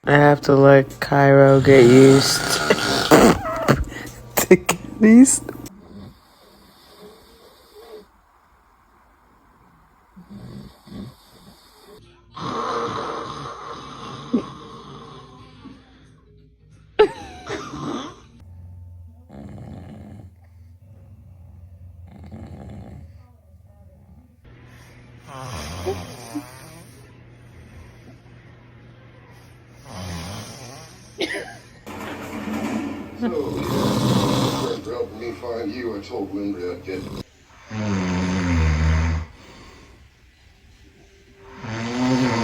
I have to let Cairo get used to kitties. So, for helping me find you, I told Linda I'd get